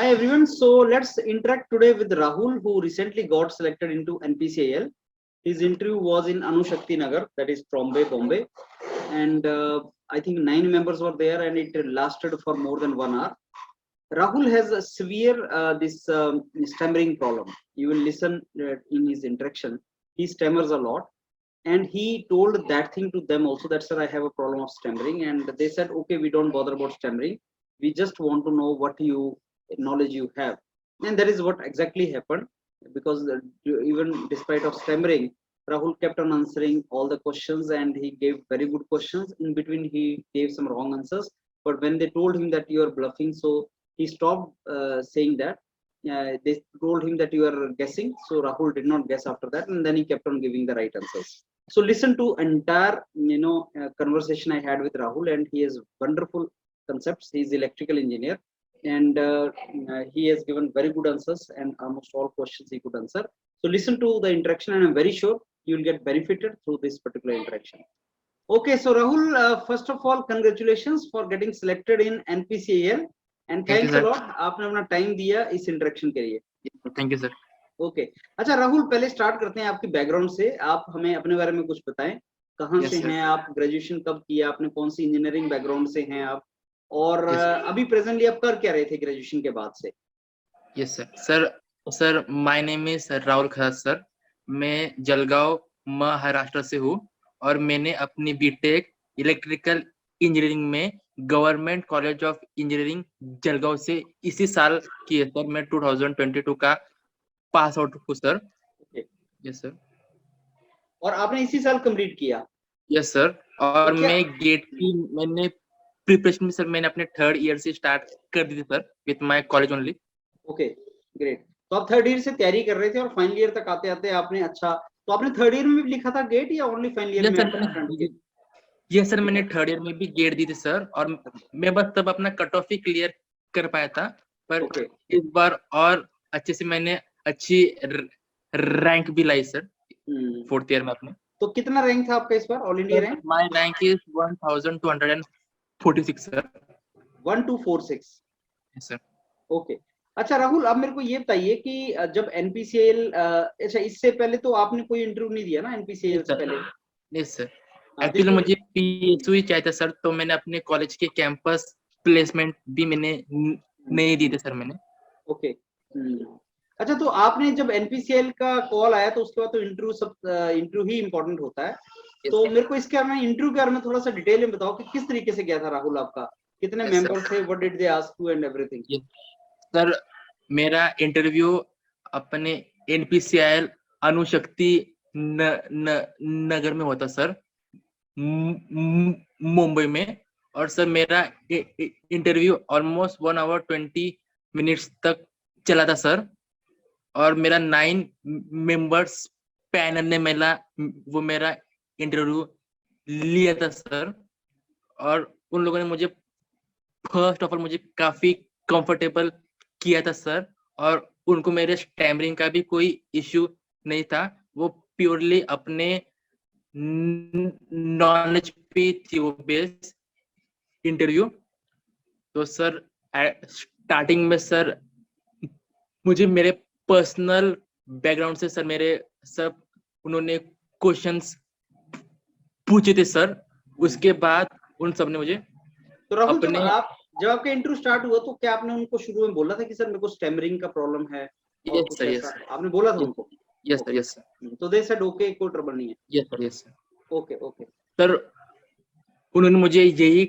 Hi everyone. So let's interact today with Rahul, who recently got selected into NPCIL. His interview was in Anushakti Nagar, that is Bombay, and I think 9 members were there, and it lasted for more than 1 hour. Rahul has a severe this stammering problem. You will listen in his interaction. He stammers a lot, and he told that thing to them also, that sir, I have a problem of stammering, and they said, okay, we don't bother about stammering. We just want to know what knowledge you have, and that is what exactly happened. Because even despite of stammering, Rahul kept on answering all the questions, and he gave very good questions. In between, he gave some wrong answers, but when they told him that you are bluffing, so he stopped saying that. They told him that you are guessing, so Rahul did not guess after that, and then he kept on giving the right answers. So listen to entire conversation I had with Rahul, and he has wonderful concepts. He is electrical engineer, and he has given very good answers, and almost all questions he could answer. So listen to the interaction, and I'm very sure you will get benefited through this particular interaction. Okay, so Rahul, first of all, congratulations for getting selected in NPCIL, and thanks a lot. आपने अपना time दिया इस interaction के लिए. Thank you sir. Okay, अच्छा राहुल, पहले start करते हैं आपकी बैकग्राउंड से. आप हमें अपने बारे में कुछ बताएं. कहाँ से हैं आप, ग्रेजुएशन कब किया आपने, कौन सी इंजीनियरिंग बैकग्राउंड से हैं आप, और अभी प्रेजेंटली आप कर क्या रहे थे ग्रेजुएशन के बाद से? Yes sir my name is Rahul Kharat sir. मैं जलगांव महाराष्ट्र से हूँ, और मैंने अपनी बीटेक इलेक्ट्रिकल इंजीनियरिंग में government college of engineering Jalgaon से इसी साल की है सर. मैं 2022 का पास आउट हूँ सर. Yes sir. और आपने इसी साल कंप्लीट किया? Yes sir. और मैं गेट की मैंने प्रिपरेशन में सर मैंने अपने 3rd ईयर से स्टार्ट कर दी थी sir, with my college only. Okay, great. तो आप 3rd ईयर से तैयारी कर रहे थे, और फाइनल ईयर तक आते आते आपने, अच्छा, तो आपने 3rd ईयर में भी लिखा था गेट, या ओनली फाइनल ईयर में? ये सर मैंने 3rd ईयर में भी गेट दी थी सर, और मैं बस तब अपना कट ऑफ ही क्लियर कर पाया था. पर इस बार और अच्छे से मैंने अच्छी रैंक भी लाई सर 4th ईयर में अपने. तो कितना रैंक था आपका इस बार, all India rank? My rank is 1246 sir. 1246. Yes sir. Okay, अच्छा राहुल, अब मेरे को ये बताइए कि जब NPCIL, अच्छा इससे पहले तो आपने कोई इंटरव्यू नहीं दिया ना NPCIL से पहले? Yes sir. एक्चुअली मुझे PSU ही चाहिए था सर, तो मैंने अपने कॉलेज के कैंपस प्लेसमेंट भी मैंने नहीं दी थी सर मैंने. ओके, अच्छा, तो आपने जब NPCIL का कॉल आया तो उसके बाद तो इंटरव्यू ही इम्पोर्टेंट होता है. तो मेरे को इसके बारे में, इंटरव्यू के बारे में थोड़ा सा डिटेल में बताओ कि किस तरीके से गया था राहुल आपका, कितने मेंबर थे, what did they ask you and everything? Sir मेरा इंटरव्यू अपने NPCIL अणुशक्ति नगर में होता सर, मुंबई में. और सर मेरा इंटरव्यू ऑलमोस्ट 1 hour 20 minutes तक चला था सर. और मेरा 9 मेंबर्स पैनल ने मेरा इंटरव्यू लिया था सर. और उन लोगों ने मुझे फर्स्ट ऑफ ऑल मुझे काफी कंफर्टेबल किया था सर. और उनको मेरे स्टैमरिंग का भी कोई इश्यू नहीं था. वो प्योरली अपने नॉलेज पे थी वो बेस इंटरव्यू. तो सर स्टार्टिंग में सर मुझे मेरे पर्सनल बैकग्राउंड से सर मेरे सब उन्होंने क्वेश्चंस पूछे थे सर. उसके बाद उन सब ने मुझे तो राहुल, जब आपका इंटरव्यू स्टार्ट हुआ तो क्या आपने उनको शुरू में बोला था कि सर मेरे को स्टैमरिंग का प्रॉब्लम है? Yes sir. आपने बोला था उनको? Yes sir. Yes sir. तो दे सेड ओके, कोई ट्रबल नहीं है? Yes sir. Yes sir. Okay okay sir. उन्होंने मुझे यही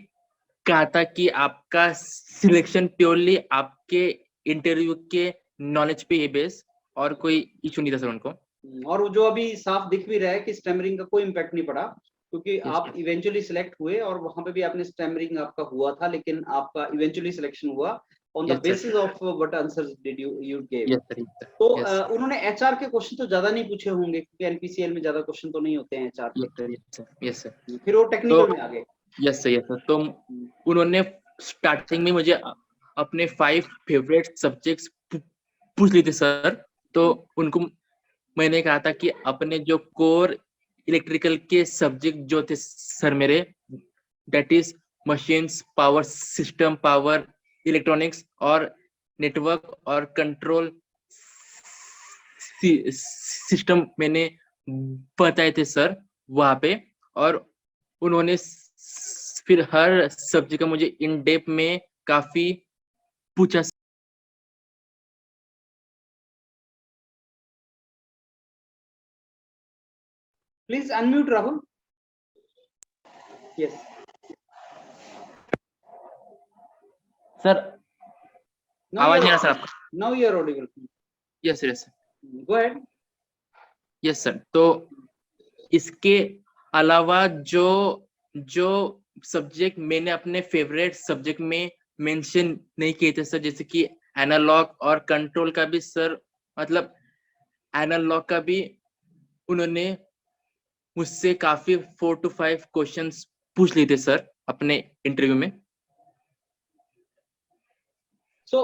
कहा था कि आपका सिलेक्शन प्योरली आपके इंटरव्यू के नॉलेज पे है बेस, और कोई इशू नहीं था सर उनको. और जो अभी साफ दिख भी रहा है कि स्टैमरिंग का कोई इम्पैक्ट नहीं पड़ा, क्योंकि आप इवेंचुअली सिलेक्ट हुए, और वहां पे भी आपने स्टैमरिंग आपका हुआ था, लेकिन आपका इवेंचुअली सिलेक्शन हुआ on the basis of what answers did you give. तो उन्होंने HR के क्वेश्चन तो ज्यादा नहीं पूछे होंगे, क्योंकि NPCIL में ज्यादा क्वेश्चन तो नहीं होते हैं HR के. Yes sir. फिर वो टेक्निकल में आ गए? Yes sir. Yes sir. तो उन्होंने स्टार्टिंग में मुझे अपने 5 फेवरेट सब्जेक्ट्स पूछ लिए थे सर. तो उनको मैंने कहा था कि अपने जो कोर इलेक्ट्रिकल के सब्जेक्ट जो थे सर मेरे, that is machines, power system, power electronics और नेटवर्क और कंट्रोल सिस्टम मैंने बताए थे सर वहाँ पे, और उन्होंने फिर हर सब्जेक्ट का मुझे इन डेप्थ में काफी पूछा। Please unmute Rahul. Yes. Sir Now आवाज you नहीं आ are, रहा सर आपका? now you are audible. Yes yes Go ahead. Yes sir. तो इसके अलावा जो जो सब्जेक्ट मैंने अपने फेवरेट सब्जेक्ट में मेंशन नहीं किए थे सर, जैसे कि एनालॉग और कंट्रोल का भी सर, मतलब एनालॉग का भी उन्होंने मुझसे काफी 4 to 5 क्वेश्चंस पूछ लिए थे सर अपने इंटरव्यू में। So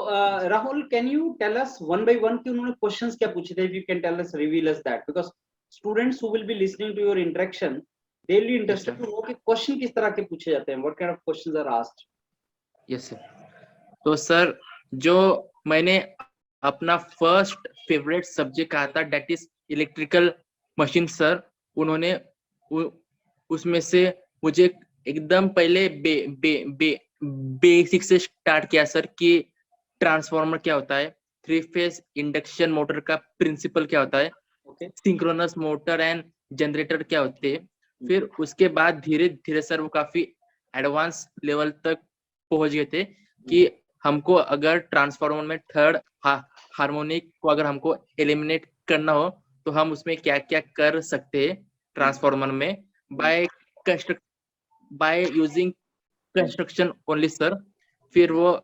Rahul, can you tell us one by one कि उन्होंने questions क्या पूछे थे? If you can tell us, reveal us that, because students who will be listening to your interaction, they'll be interested to know कि question किस तरह के पूछे जाते हैं, what kind of questions are asked. Yes sir. तो sir जो मैंने अपना फर्स्ट फेवरेट सब्जेक्ट कहा था that is electrical machine sir, उन्होंने उसमें से मुझे एकदम पहले बेसिक से स्टार्ट किया सर कि ट्रांसफार्मर क्या होता है, 3 फेज इंडक्शन मोटर का प्रिंसिपल क्या होता है, सिंक्रोनस मोटर एंड जनरेटर क्या होते हैं। फिर उसके बाद धीरे धीरे सर वो काफी एडवांस लेवल तक पहुंच गए थे कि हमको अगर ट्रांसफार्मर में थर्ड हार्मोनिक को अगर हमको एलिमिनेट करना हो तो हम उसमें क्या क्या कर सकते हैं ट्रांसफार्मर में by using construction only sir. फिर वो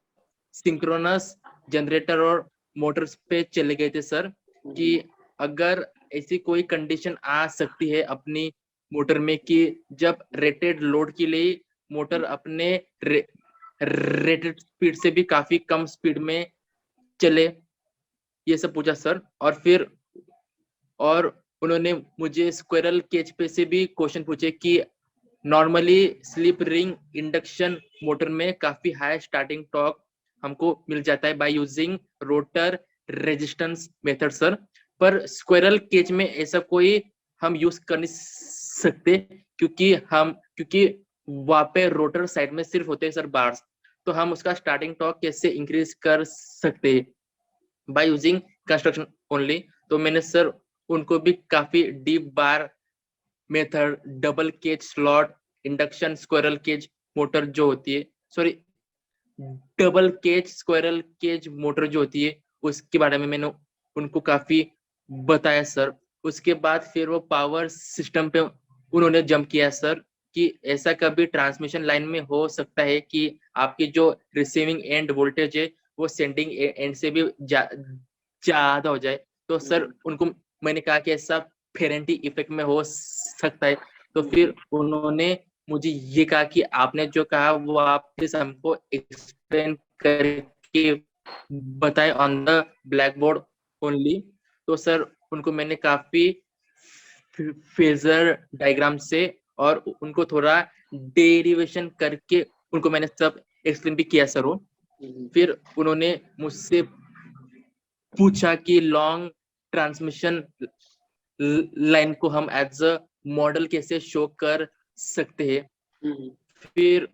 सिंक्रोनस जनरेटर और मोटर्स पे चले गए थे सर कि अगर ऐसी कोई कंडीशन आ सकती है अपनी मोटर में कि जब रेटेड लोड के लिए मोटर अपने रेटेड स्पीड से भी काफी कम स्पीड में चले, ये सब पूछा सर। और उन्होंने मुझे स्क्विरल केज पे से भी क्वेश्चन पूछे कि normally slip ring induction motor में काफी हाई स्टार्टिंग टॉर्क हमको मिल जाता है by using rotor resistance method sir, पर स्क्विरल केज में ऐसा कोई हम यूज कर नहीं सकते क्योंकि वहां पे रोटर साइड में सिर्फ होते हैं सर बार्स, तो हम उसका स्टार्टिंग टॉर्क कैसे इंक्रीज कर सकते हैं बाय यूजिंग कंस्ट्रक्शन ओनली। तो मैंने सर उनको भी काफी deep bar method, double cage slot induction squirrel cage motor जो होती है, sorry double cage squirrel cage motor जो होती है उसके बारे में मैंने उनको काफी बताया सर। उसके बाद फिर वो पावर सिस्टम पे उन्होंने जंप किया सर कि ऐसा कभी ट्रांसमिशन लाइन में हो सकता है कि आपकी जो रिसीविंग एंड वोल्टेज है वो सेंडिंग एंड से भी ज्यादा हो जाए। तो सर उनको मैंने कहा कि ऐसा फेरेंटी इफेक्ट में हो सकता है। तो फिर उन्होंने मुझे ये कहा कि आपने जो कहा वो आप प्लीज हमको एक्सप्लेन करके बताए on the black board only. तो सर उनको मैंने काफी फेजर डायग्राम से और उनको थोड़ा डेरिवेशन करके उनको मैंने सब एक्सप्लेन भी किया सर वो। फिर उन्होंने मुझसे पूछा कि लॉन्ग ट्रांसमिशन लाइन को हम एज अ मॉडल कैसे शो कर सकते हैं। फिर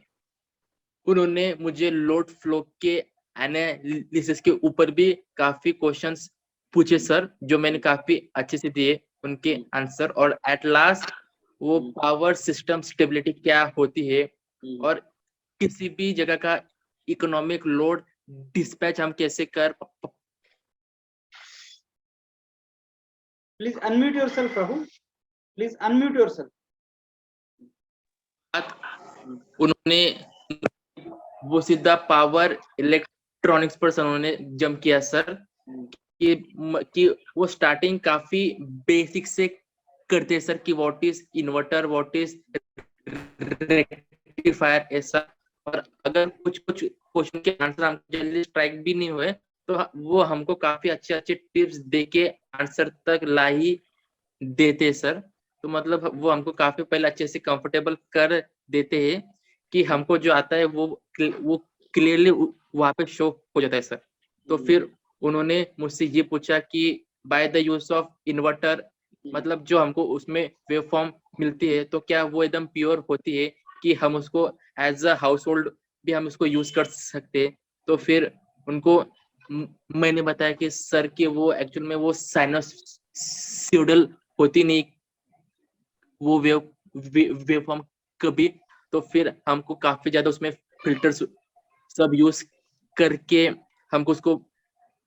उन्होंने मुझे लोड फ्लो के एनालिसिस के ऊपर भी काफी क्वेश्चंस पूछे सर जो मैंने काफी अच्छे से दिए उनके आंसर। और एट लास्ट वो पावर सिस्टम स्टेबिलिटी क्या होती है और किसी भी जगह का इकोनॉमिक लोड डिस्पैच हम कैसे कर। Please unmute yourself, Rahul. Please unmute yourself. उन्होंने वो सीधा पावर इलेक्ट्रॉनिक्स पर उन्होंने जंप किया सर कि वो स्टार्टिंग काफी बेसिक से करते हैं सर कि what is inverter, what is rectifier ऐसा। और अगर कुछ क्वेश्चन के आंसर हमको जल्दी स्ट्राइक भी नहीं हुए तो वो हमको काफी अच्छे अच्छे टिप्स देके आंसर तक ला ही देते सर। तो मतलब वो हमको काफी पहले अच्छे से कंफर्टेबल कर देते हैं कि हमको जो आता है वो क्लियरली वहां पे शो हो जाता है सर। तो फिर उन्होंने मुझसे ये पूछा कि by the use of inverter, मतलब जो हमको उसमें वेव फॉर्म मिलती है तो क्या वो एकदम प्योर होती है कि हम उसको एज अ हाउस होल्ड भी हम उसको यूज कर सकते हैं। तो फिर उनको मैंने बताया कि सर कि वो एक्चुअल में वो साइनोसॉइडल होती नहीं वो वेव फॉर्म कभी। तो फिर हमको काफी ज्यादा उसमें फिल्टर्स सब यूज करके हमको उसको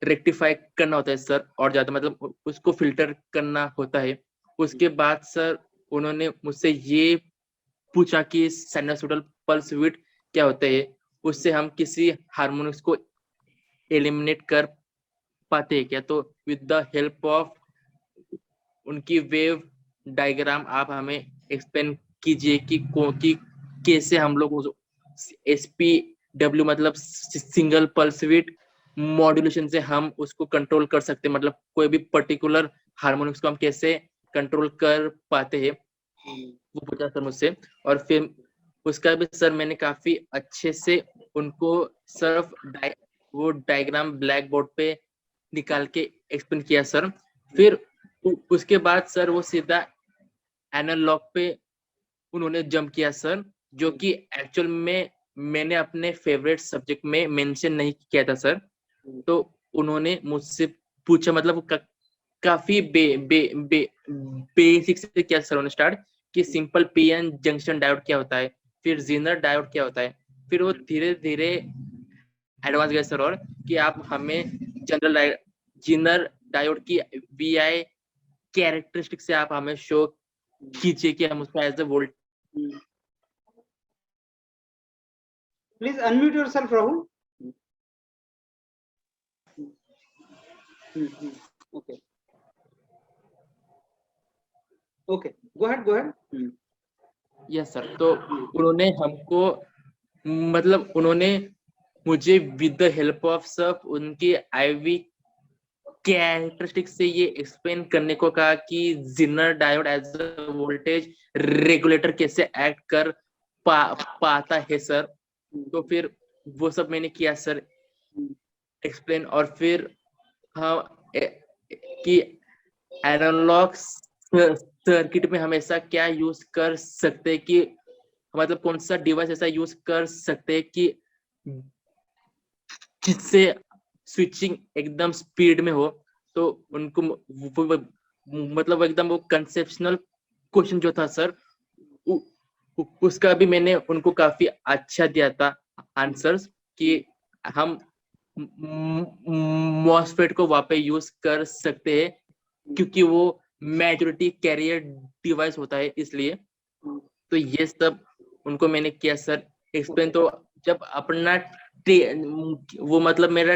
रेक्टिफाई करना होता है सर, और ज्यादा मतलब उसको फिल्टर करना होता है। उसके बाद सर उन्होंने मुझसे ये पूछा कि साइनोसॉइडल पल्स विड्थ क्या होता है, उससे हम किसी हार्मोनिक्स को एलिमिनेट कर पाते हैं क्या। तो विद द हेल्प ऑफ उनकी वेव डायग्राम आप हमें एक्सप्लेन कीजिए कि कैसे हम लोग उस SPW मतलब सिंगल पल्स विड्थ मॉड्यूलेशन से हम उसको कंट्रोल कर सकते हैं, मतलब कोई भी पर्टिकुलर हार्मोनिक्स को हम कैसे कंट्रोल कर पाते हैं, वो पूछा सर मुझसे। और फिर उसका भी सर मैंने काफी अच्छे से उनको सिर्फ वो डायग्राम ब्लैक बोर्ड पे निकाल के एक्सप्लेन किया सर। फिर उसके बाद सर वो सीधा एनालॉग पे उन्होंने जंप किया सर, जो कि एक्चुअल में मैंने अपने फेवरेट सब्जेक्ट में मेंशन नहीं किया था सर। तो उन्होंने मुझसे पूछा, मतलब काफी बेसिक से किया सर उन्होंने स्टार्ट कि सिंपल पीएन जंक्शन डायोड क्या होता है, फिर जीनर डायोड क्या होता है। फिर वो धीरे धीरे एडवांस गए सर, और कि आप हमें जनरल जीनर डायोड की VI कैरेक्टरिस्टिक से आप हमें शो कीजिए कि हम उसका as a volt. Please unmute yourself, Rahul. Okay. Okay. Go ahead. Go ahead. Yes sir. तो उन्होंने हमको मतलब उन्होंने मुझे विद द हेल्प ऑफ सब उनकी IV कैरेक्टरिस्टिक से ये एक्सप्लेन करने को कहा कि zener diode as a voltage regulator कैसे एक्ट कर पाता है सर। तो फिर वो सब मैंने किया सर एक्सप्लेन। और फिर हाँ कि एनालॉग सर्किट में हमेशा क्या यूज कर सकते हैं, कि मतलब कौन सा डिवाइस ऐसा यूज कर सकते हैं कि जिससे स्विचिंग एकदम स्पीड में हो। तो उनको मतलब एकदम वो कंसेप्शनल क्वेश्चन जो था सर उसका भी मैंने उनको काफी अच्छा दिया था आंसर्स, कि हम मॉसफेट को वापस यूज कर सकते हैं क्योंकि वो मेजॉरिटी कैरियर डिवाइस होता है इसलिए। तो ये सब उनको मैंने किया सर एक्सप्लेन। तो जब अपना वो मतलब मेरा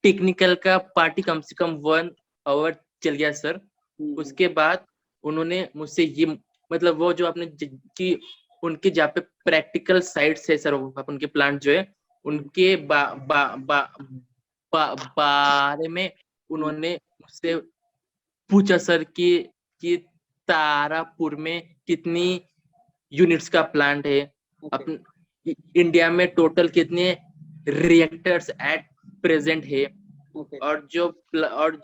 टेक्निकल का पार्टी कम से कम 1 आवर चल गया सर। उसके बाद उन्होंने मुझसे ये मतलब वो जो आपने कि उनके जहाँ पे प्रैक्टिकल साइट्स है सर, उनके प्लांट जो है उनके बारे में उन्होंने मुझसे पूछा सर कि तारापुर में कितनी यूनिट्स का प्लांट है, अपन इंडिया में टोटल कितने रिएक्टर्स एट प्रेजेंट है, और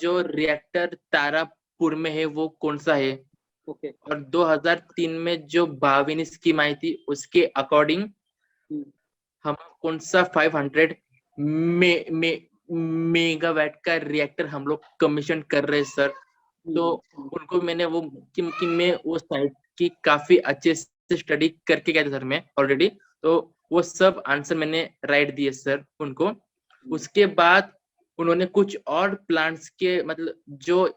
जो रिएक्टर तारापुर में है वो कौन सा है। और 2003 में जो बाविन स्कीम आई थी उसके अकॉर्डिंग हम कौन सा 500 मेगावाट का रिएक्टर हम लोग कमीशन कर रहे हैं सर। तो उनको मैंने वो कि मैं वो साइट की काफी अच्छे से स्टडी करके गया था सर मैं ऑलरेडी। तो वो सब आंसर मैंने राइट दिए सर उनको। उसके बाद उन्होंने कुछ और प्लांट्स के मतलब जो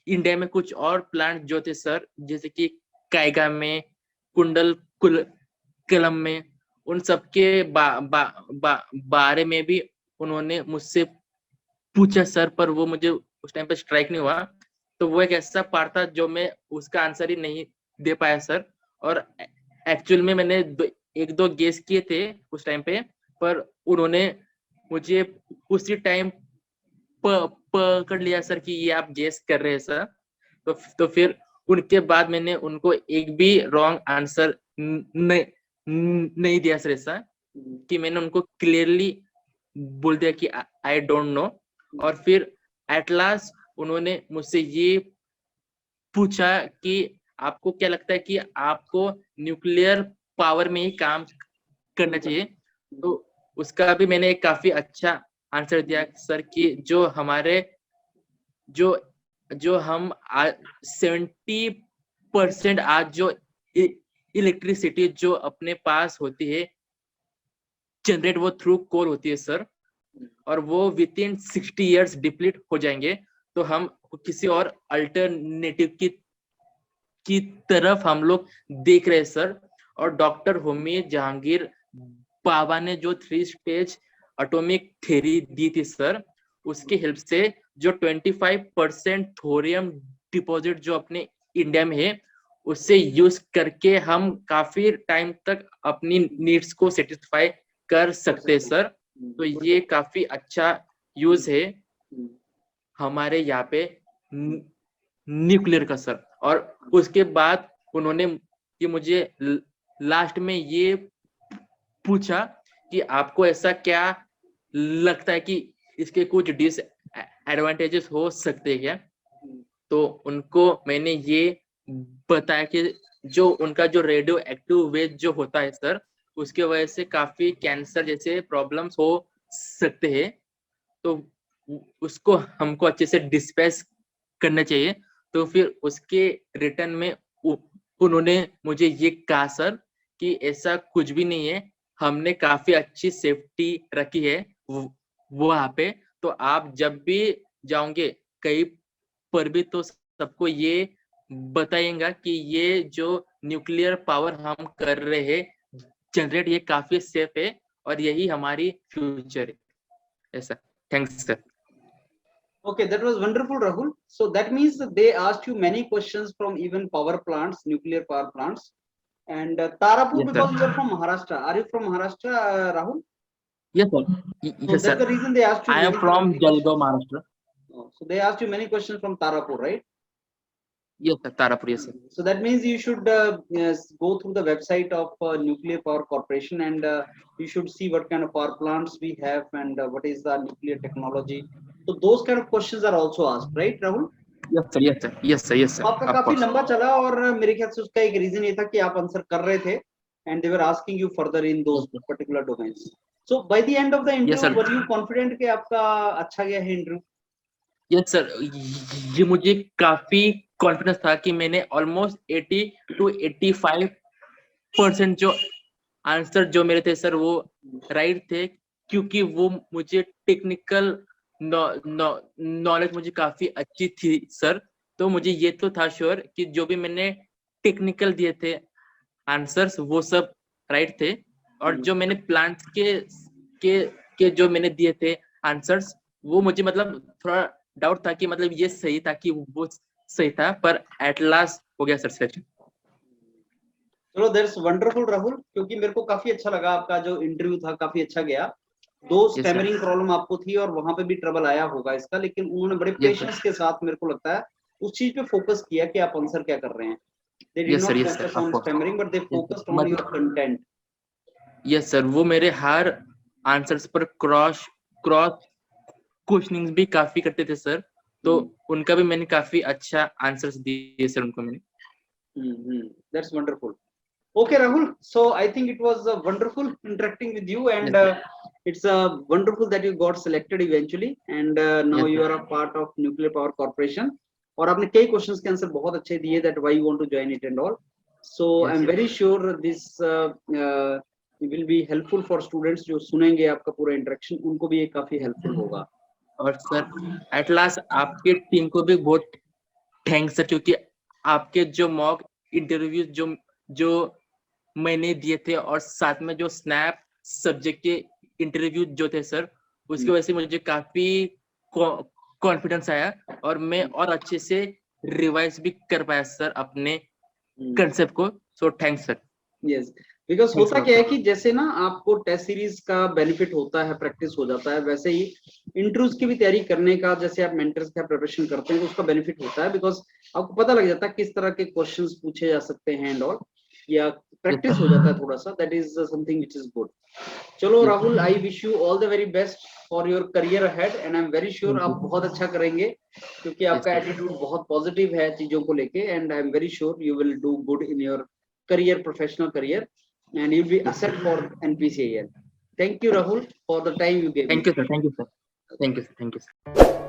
इंडिया में कुछ और प्लांट जो थे सर, जैसे कि कायगा में, कुंडल कलम में, उन सबके बारे में भी उन्होंने मुझसे पूछा सर, पर वो मुझे उस टाइम पे स्ट्राइक नहीं हुआ। तो वो एक ऐसा पार्ट था जो मैं उसका आंसर ही नहीं दे पाया सर। और एक्चुअल में मैंने 1-2 गेस किए थे उस टाइम पे, पर उन्होंने मुझे उसी टाइम पकड़ लिया सर कि ये आप गेस कर रहे हैं सर। तो फिर उनके बाद मैंने उनको एक भी रॉन्ग आंसर नहीं दिया सर, ऐसा कि मैंने उनको क्लियरली बोल दिया कि आई डोंट नो। और फिर एट लास्ट उन्होंने मुझसे ये पूछा कि आपको क्या लगता है कि आपको न्यूक्लियर पावर में ही काम करना चाहिए, तो उसका भी मैंने एक काफी अच्छा आंसर दिया सर कि जो हमारे जो जो हम 70% आज जो इलेक्ट्रिसिटी जो अपने पास होती है जनरेट वो थ्रू कोल होती है सर, और वो विद इन 60 इयर्स डिप्लीट हो जाएंगे, तो हम किसी और अल्टरनेटिव की तरफ हम लोग देख रहे हैं सर। और डॉक्टर होमी जहांगीर बाबा ने जो 3 स्टेज एटॉमिक थ्योरी दी थी सर, उसकी हेल्प से जो 25% थोरियम डिपॉजिट जो अपने इंडिया में है उससे यूज करके हम काफी टाइम तक अपनी नीड्स को सेटिस्फाई कर सकते हैं सर। तो ये काफी अच्छा यूज है हमारे यहाँ पे न्यूक्लियर का सर। और उसके बाद उन्होंने कि मुझे लास्ट में ये पूछा कि आपको ऐसा क्या लगता है कि इसके कुछ डिसएडवांटेजेस हो सकते हैं क्या, तो उनको मैंने ये बताया कि जो उनका जो रेडियो एक्टिव वेस्ट जो होता है सर, उसके वजह से काफी कैंसर जैसे प्रॉब्लम्स हो सकते हैं, तो उसको हमको अच्छे से डिस्पेस करना चाहिए। तो फिर उसके रिटर्न में उन्होंने मुझे ये कहा सर कि ऐसा कुछ भी नहीं है, हमने काफी अच्छी सेफ्टी रखी है वहाँ पे, तो आप जब भी जाओगे कहीं पर भी तो सबको ये बताएंगा कि ये जो न्यूक्लियर पावर हम कर रहे हैं जनरेट, ये काफी सेफ है और यही हमारी फ्यूचर है ऐसा। Thanks sir. Okay, that was wonderful, Rahul. So that means that they asked you many questions from even power plants, nuclear power plants, and Tarapur, Yes sir. because you are from Maharashtra. Are you from Maharashtra, Rahul? Yes sir. So Yes that's the sir. reason they asked you I am many from questions. Jalgaon, Maharashtra. Oh, so they asked you many questions from Tarapur, right? Yes sir. Tarapur. Yes sir. So that means you should yes, go through the website of Nuclear Power Corporation, and you should see what kind of power plants we have and what is the nuclear technology. So those kind of questions are also asked, right, Rahul? Yes sir. Yes sir. Yes sir. Yes sir. आपका Of काफी course. लंबा चला और मेरे ख्याल से उसका एक रीजन ये था कि आप आंसर कर रहे थे and they were asking you further in those Yes sir. particular domains. So by the end of the Yes interview, sir. were you confident कि आपका अच्छा गया है इंटरव्यू? यस सर, ये मुझे काफी कॉन्फिडेंस था कि मैंने ऑलमोस्ट 80 to 85% जो आंसर जो मेरे थे सर वो राइट थे, क्योंकि वो मुझे टेक्निकल नॉलेज मुझे काफी अच्छी थी सर। तो मुझे ये तो था श्योर कि जो भी मैंने टेक्निकल दिए थे आंसर्स वो सब राइट थे, और जो मैंने प्लांट्स के जो मैंने दिए थे आंसर्स वो मुझे मतलब थोड़ा डाउट था कि मतलब ये सही था कि वो सही था, पर एट लास्ट हो गया सर सिलेक्शन। चलो दैट्स वंडरफुल राहुल, क्योंकि मेरे को काफी अच्छा लगा, आपका जो इंटरव्यू था काफी अच्छा गया। दो Yes, sir. स्टैमरिंग प्रॉब्लम आपको थी और वहां पे भी ट्रबल आया होगा इसका, लेकिन उन्होंने बड़े Yes, sir. पेशेंस के साथ मेरे को लगता है उस चीज पे फोकस किया कि आप आंसर क्या कर रहे हैं। They did Yes, sir. not Yes, sir. focus Of on course. stammering, but they Yes, sir. focused on your content. Yes sir, वो मेरे हर आंसर्स पर क्रॉस क्वेश्चनिंग भी काफी करते थे सर, तो उनका भी मैंने काफी अच्छा आंसर्स दिए सर उनको मैंने। That's wonderful. Okay, Rahul. So I think it was wonderful interacting with you, and Yes, sir. it's wonderful that you got selected eventually, and now Yes, you sir. are a part of Nuclear Power Corporation. और आपने कई questions के answer बहुत अच्छे दिए, that why you want to join it and all. So Yes, I'm yes. very sure this will be helpful for students जो सुनेंगे आपका पूरा इंटरेक्शन, उनको भी ये काफी हेल्पफुल होगा। और सर एट लास्ट आपके टीम को भी बहुत थैंक्स सर, क्योंकि आपके जो मॉक इंटरव्यू जो मैंने दिए थे और साथ में जो स्नैप सब्जेक्ट के इंटरव्यू जो थे सर, उसकी वजह से मुझे काफी कॉन्फिडेंस आया और मैं और अच्छे से रिवाइज भी कर पाया सर अपने कंसेप्ट को। So thanks sir. Yes, because होता क्या है कि जैसे ना आपको टेस्ट सीरीज का बेनिफिट होता है, प्रैक्टिस हो जाता है, वैसे ही इंटरव्यूज की भी तैयारी करने का, जैसे आप मेंटर्स का प्रिपरेशन करते हैं तो उसका बेनिफिट होता है, बिकॉज आपको पता लग जाता है किस तरह के क्वेश्चंस पूछे जा सकते हैं एंड ऑल। या प्रैक्टिस हो जाता है थोड़ा सा, that is something which is good. चलो Yes, Rahul, I wish you all the very best for your career ahead and I am very sure Thank आप you. बहुत अच्छा करेंगे क्योंकि आपका sir. एटीट्यूड बहुत पॉजिटिव है चीजों को लेके, and I am very sure you will do good in your career, professional career, and you will be Yes, sir. Asset for NPCIL. Thank you Rahul for the time you gave me. Thank you, sir. Thank you, sir. Thank you, sir. Thank you, sir.